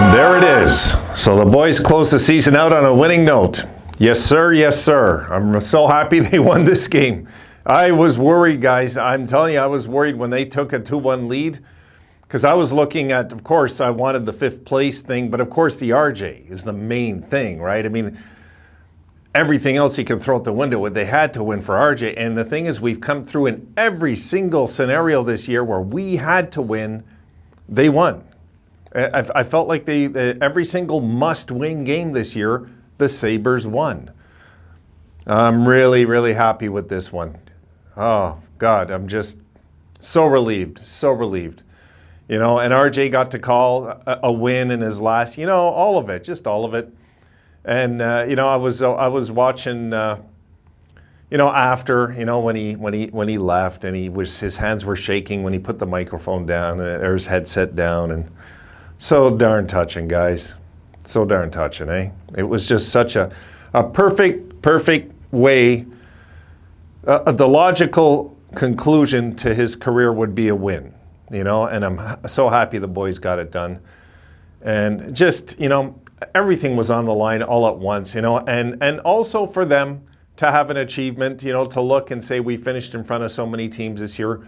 And there it is. So the boys close the season out on a winning note. Yes, sir. Yes, sir. I'm so happy they won this game. I was worried, guys. I'm telling you, I was worried when they took a 2-1 lead because I was looking at, of course, I wanted the 5th place thing, but of course the RJ is the main thing, right? I mean, everything else you can throw out the window. They had to win for RJ. And the thing is, we've come through in every single scenario this year where we had to win, they won. I felt like every single must-win game this year, the Sabres won. I'm really, really happy with this one. Oh, God, I'm just so relieved, so relieved. You know, and RJ got to call a win in his last, you know, all of it, just all of it. And, you know, I was watching, you know, after, you know, when he left and his hands were shaking when he put the microphone down or his headset down, and so darn touching, guys. So darn touching, eh? It was just such a perfect way. The logical conclusion to his career would be a win, you know, and I'm so happy the boys got it done. And just, you know, everything was on the line all at once, you know, and also for them to have an achievement, you know, to look and say we finished in front of so many teams this year,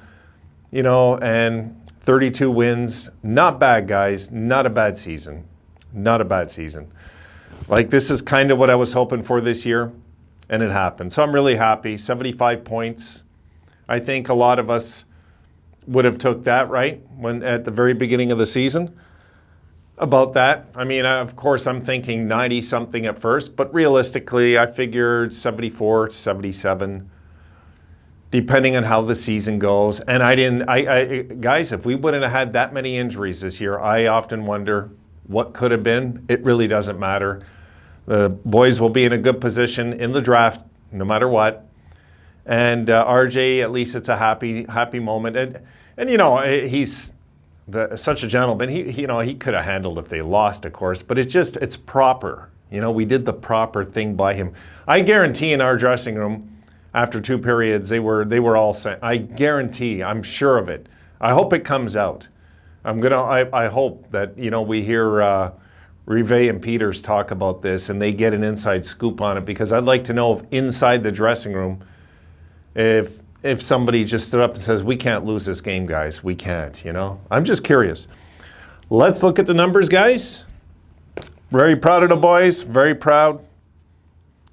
you know, and 32 wins, not bad, guys, not a bad season, not a bad season. Like, this is kind of what I was hoping for this year, and it happened. So I'm really happy. 75 points. I think a lot of us would have took that, right, when at the very beginning of the season. About that. I mean, of course, I'm thinking 90-something at first, but realistically, I figured 74, 77, depending on how the season goes. And guys, if we wouldn't have had that many injuries this year, I often wonder what could have been. It really doesn't matter. The boys will be in a good position in the draft, no matter what. And RJ, at least it's a happy moment. And you know, he's such a gentleman. You know, he could have handled if they lost, of course, but it's proper. You know, we did the proper thing by him. I guarantee in our dressing room, after 2 periods, they were all sent. I guarantee, I'm sure of it. I hope it comes out. I hope that, you know, we hear Rive and Peters talk about this and they get an inside scoop on it, because I'd like to know if inside the dressing room, if somebody just stood up and says, we can't lose this game, guys. We can't, you know. I'm just curious. Let's look at the numbers, guys. Very proud of the boys. Very proud.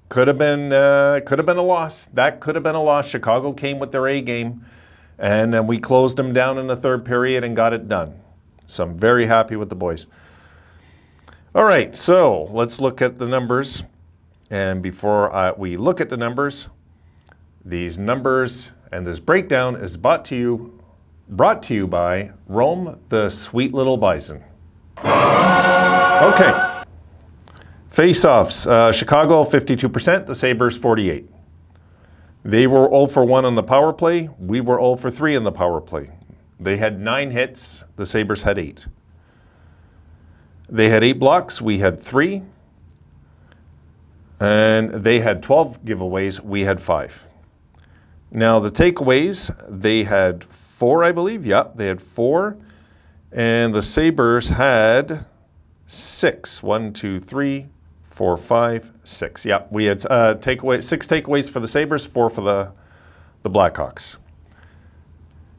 Could have been a loss. That could have been a loss. Chicago came with their A game, and then we closed them down in the 3rd period and got it done. So I'm very happy with the boys. All right, so let's look at the numbers. And before we look at the numbers, these numbers and this breakdown is brought to you by Rome, the sweet little bison. Okay. Face-offs, Chicago 52%, the Sabres 48%. They were 0 for 1 on the power play. We were 0 for 3 on the power play. They had 9 hits, the Sabres had 8. They had 8 blocks, we had 3. And they had 12 giveaways, we had 5. Now the takeaways, they had 4, I believe. Yeah, they had 4. And the Sabres had 6. 1, 2, 3, 4, 5, 6. Yeah, we had 6 takeaways for the Sabres, 4 for the Blackhawks.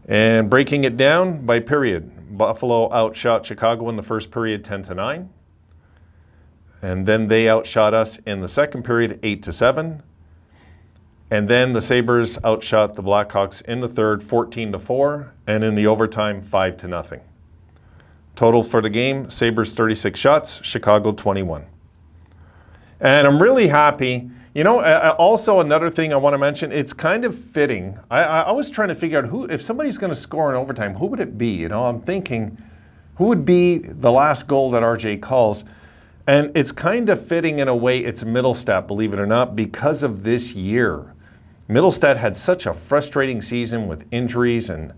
And breaking it down by period, Buffalo outshot Chicago in the first period 10-9. And then they outshot us in the second period 8-7. And then the Sabres outshot the Blackhawks in the third 14-4, and in the overtime 5-0. Total for the game, Sabres 36 shots, Chicago 21. And I'm really happy. You know, also another thing I want to mention, it's kind of fitting. I was trying to figure out if somebody's going to score in overtime, who would it be? You know, I'm thinking, who would be the last goal that RJ calls? And it's kind of fitting in a way, it's Mittelstadt, believe it or not, because of this year. Mittelstadt had such a frustrating season with injuries, and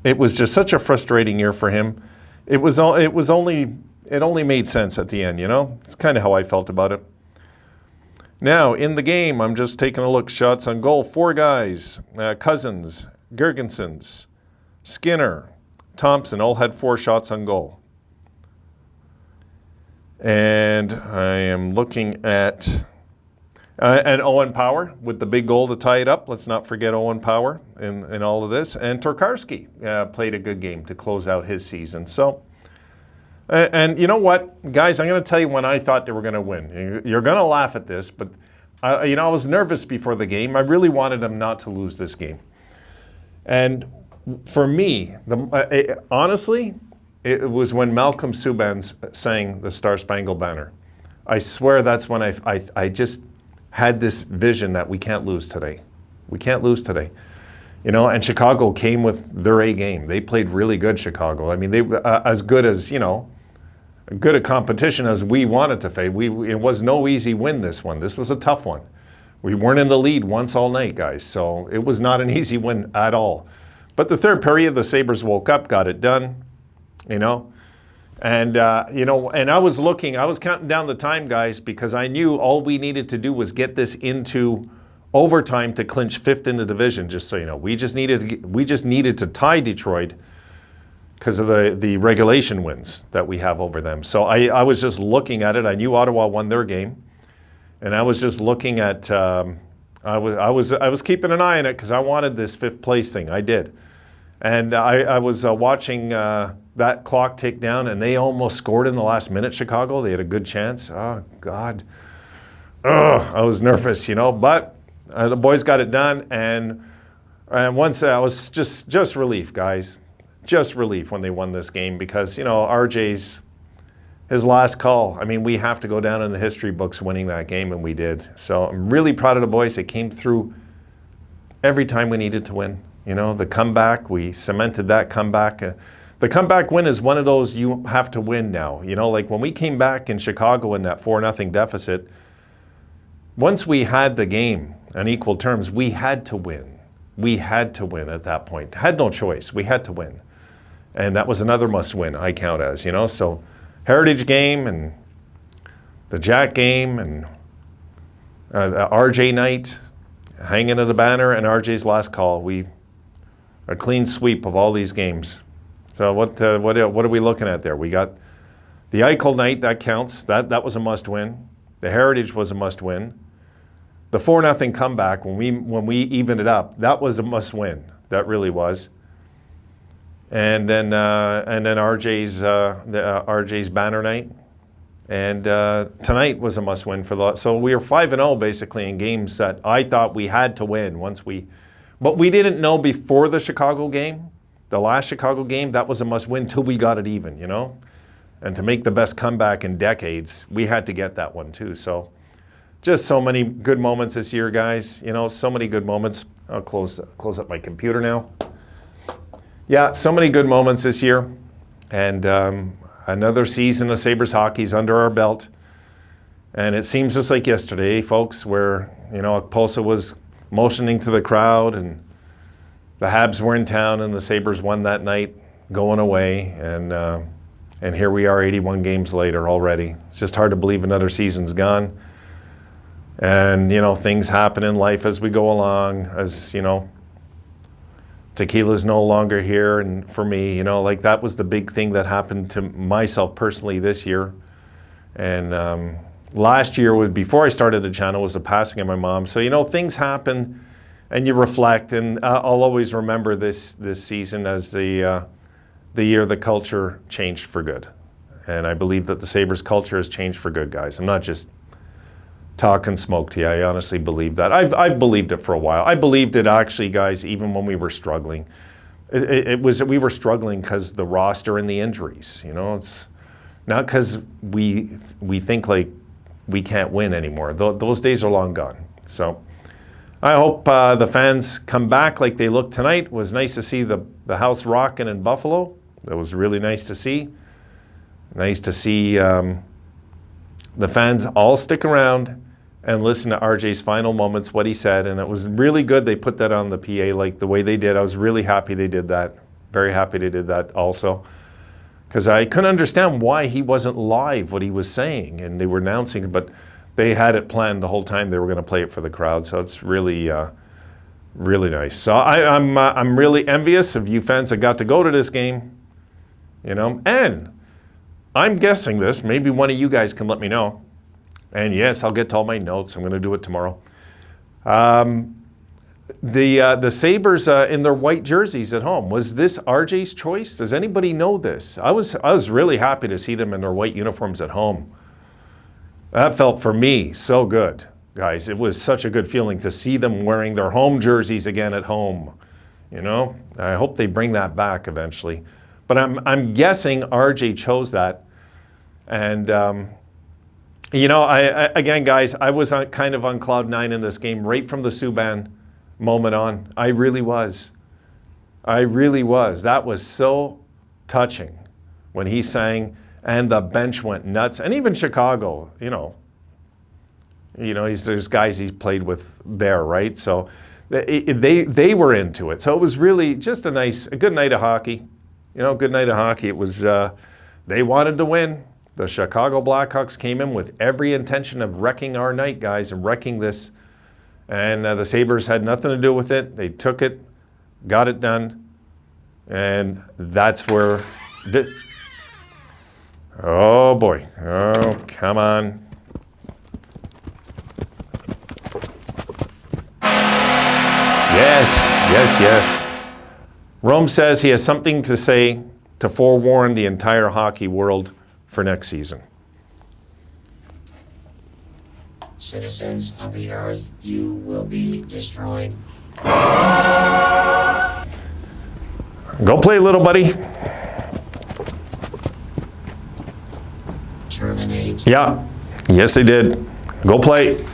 it was just such a frustrating year for him. It only made sense at the end, you know? It's kind of how I felt about it. Now, in the game, I'm just taking a look. Shots on goal, 4 guys. Cousins, Girgensons, Skinner, Thompson all had 4 shots on goal. And I am looking at and Owen Power with the big goal to tie it up. Let's not forget Owen Power in all of this. And Tokarski played a good game to close out his season. So, and you know what, guys, I'm going to tell you when I thought they were going to win. You're going to laugh at this, but I was nervous before the game. I really wanted them not to lose this game. And for me, honestly, it was when Malcolm Subban sang the Star Spangled Banner. I swear that's when I just had this vision that we can't lose today. We can't lose today. And Chicago came with their A game. They played really good, Chicago. I mean, they as good as, good a competition as we wanted to face. It was no easy win, this one. This was a tough one. We weren't in the lead once all night, guys, so it was not an easy win at all. But the third period, the Sabres woke up, got it done, And, and I was counting down the time, guys, because I knew all we needed to do was get this into overtime to clinch fifth in the division, just so you know. We just needed to tie Detroit because of the regulation wins that we have over them. So I was just looking at it. I knew Ottawa won their game, and I was just looking at. I was keeping an eye on it because I wanted this fifth place thing. I did, and I was watching that clock tick down, and they almost scored in the last minute. Chicago, they had a good chance. Oh God, I was nervous, but the boys got it done, and once I was just relief, guys. Just relief when they won this game because, RJ's his last call. I mean, we have to go down in the history books winning that game, and we did. So I'm really proud of the boys. They came through every time we needed to win. The comeback, we cemented that comeback. The comeback win is one of those you have to win now. Like when we came back in Chicago in that 4-0 deficit, once we had the game on equal terms, we had to win. We had to win at that point. Had no choice. We had to win. And that was another must-win, I count as, So Heritage game and the Jack game and the RJ night, hanging of the banner, and RJ's last call. A clean sweep of all these games. So what are we looking at there? We got the Eichel night, that counts. That was a must-win. The Heritage was a must-win. The 4-0 comeback, when we evened it up, that was a must-win. That really was. And then RJ's banner night, and tonight was a must-win for the. So we were 5-0 basically in games that I thought we had to win but we didn't know before the Chicago game, the last Chicago game, that was a must-win till we got it even, And to make the best comeback in decades, we had to get that one too. So just so many good moments this year, guys. So many good moments. I'll close up my computer now. Yeah, so many good moments this year, and another season of Sabres hockey's under our belt. And it seems just like yesterday, folks, where Posa was motioning to the crowd, and the Habs were in town, and the Sabres won that night, going away, and here we are, 81 games later already. It's just hard to believe another season's gone. And things happen in life as we go along, as Tequila's no longer here, and for me, that was the big thing that happened to myself personally this year. And last year, before I started the channel, was the passing of my mom. So things happen, and you reflect. And I'll always remember this season as the year the culture changed for good. And I believe that the Sabres culture has changed for good, guys. I'm not just talk and smoke to you. I honestly believe that. I've believed it for a while. I believed it actually, guys, even when we were struggling. We were struggling because the roster and the injuries. It's not because we think like we can't win anymore. Those days are long gone. So I hope the fans come back like they look tonight. It was nice to see the house rocking in Buffalo. That was really nice to see. Nice to see the fans all stick around and listen to RJ's final moments, what he said, and it was really good they put that on the PA like the way they did. I was really happy they did that. Very happy they did that also. Because I couldn't understand why he wasn't live, what he was saying, and they were announcing it, but they had it planned the whole time they were going to play it for the crowd, so it's really, really nice. So I'm really envious of you fans that got to go to this game, and I'm guessing this. Maybe one of you guys can let me know. And yes, I'll get to all my notes. I'm going to do it tomorrow. The Sabres in their white jerseys at home. Was this RJ's choice? Does anybody know this? I was really happy to see them in their white uniforms at home. That felt, for me, so good, guys. It was such a good feeling to see them wearing their home jerseys again at home. You know, I hope they bring that back eventually. But I'm guessing RJ chose that. And, you know, again, guys, I was kind of on cloud nine in this game right from the Subban moment on. I really was. I really was. That was so touching when he sang. And the bench went nuts. And even Chicago, you know, there's guys he's played with there, right? So they were into it. So it was really just a good night of hockey. You know, good night of hockey. It was, they wanted to win. The Chicago Blackhawks came in with every intention of wrecking our night, guys, and wrecking this. And the Sabres had nothing to do with it. They took it, got it done. And that's where... Oh boy, oh, come on. Yes. Rome says he has something to say to forewarn the entire hockey world for next season. Citizens of the earth, you will be destroyed. Go play, little buddy. Terminate. Yeah, yes they did. Go play.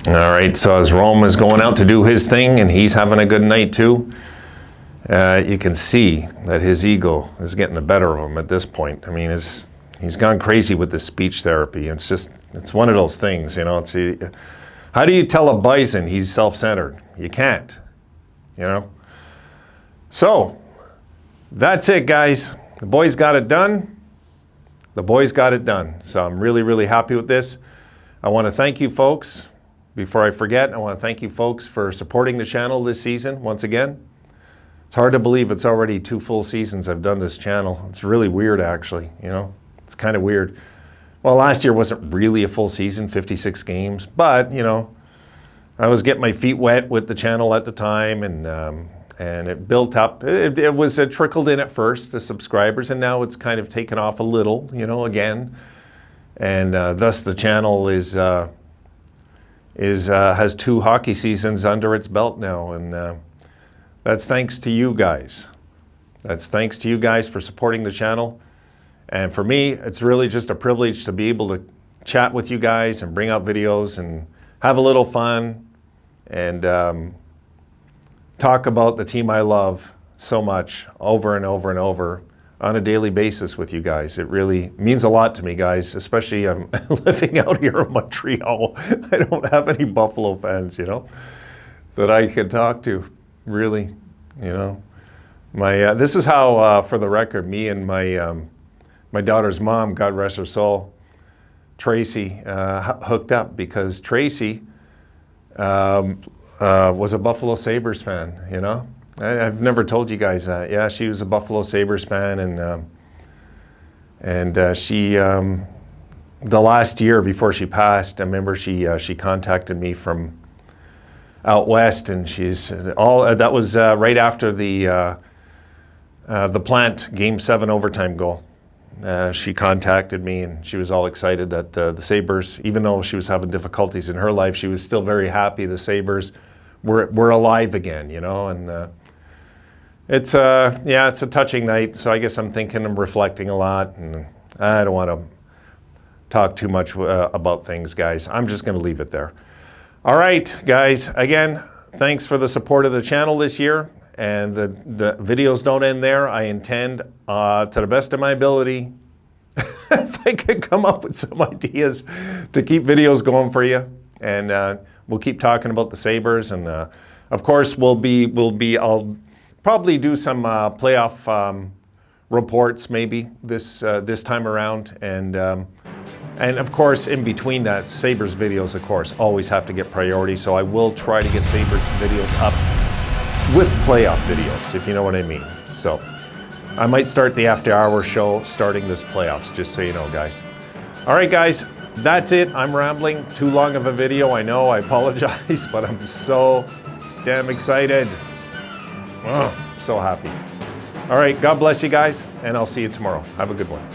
All right, so as Rome is going out to do his thing and he's having a good night too, you can see that his ego is getting the better of him at this point. I mean, he's gone crazy with this speech therapy. It's one of those things, you know. How do you tell a bison he's self-centered? You can't, you know. So that's it, guys. The boys got it done. So I'm really, really happy with this. I want to thank you folks. Before I forget, I want to thank you folks for supporting the channel this season once again. It's hard to believe it's already 2 full seasons I've done this channel. It's really weird, actually, you know. It's kind of weird. Well, last year wasn't really a full season, 56 games, but, you know, I was getting my feet wet with the channel at the time, and it built up. It was trickled in at first, the subscribers, and now it's kind of taken off a little, you know, again. And thus the channel has 2 hockey seasons under its belt now, and that's thanks to you guys. That's thanks to you guys for supporting the channel. And for me, it's really just a privilege to be able to chat with you guys and bring out videos and have a little fun and talk about the team I love so much over and over and over on a daily basis with you guys. It really means a lot to me, guys, especially I'm living out here in Montreal. I don't have any Buffalo fans, you know, that I can talk to, really, you know. This is how, for the record, me and my daughter's mom, God rest her soul, Tracy, hooked up because Tracy was a Buffalo Sabres fan, you know. I've never told you guys that. Yeah, she was a Buffalo Sabres fan, and she, the last year before she passed, I remember she contacted me from out west, and that was right after the Plant Game 7 overtime goal. She contacted me, and she was all excited that the Sabres, even though she was having difficulties in her life, she was still very happy the Sabres were alive again, you know. And it's a touching night. So I guess I'm thinking and reflecting a lot, and I don't want to talk too much about things, guys. I'm just going to leave it there. All right, guys. Again, thanks for the support of the channel this year. And the videos don't end there. I intend, to the best of my ability, if I could come up with some ideas to keep videos going for you. And we'll keep talking about the Sabres. And of course, I'll probably do some playoff reports maybe this time around. And of course, in between that, Sabres videos, of course, always have to get priority. So I will try to get Sabres videos up with playoff videos, if you know what I mean. So I might start the after-hour show starting this playoffs, just so you know, guys. All right, guys, that's it. I'm rambling. Too long of a video, I know. I apologize, but I'm so damn excited. Oh, so happy. All right, God bless you guys, and I'll see you tomorrow. Have a good one.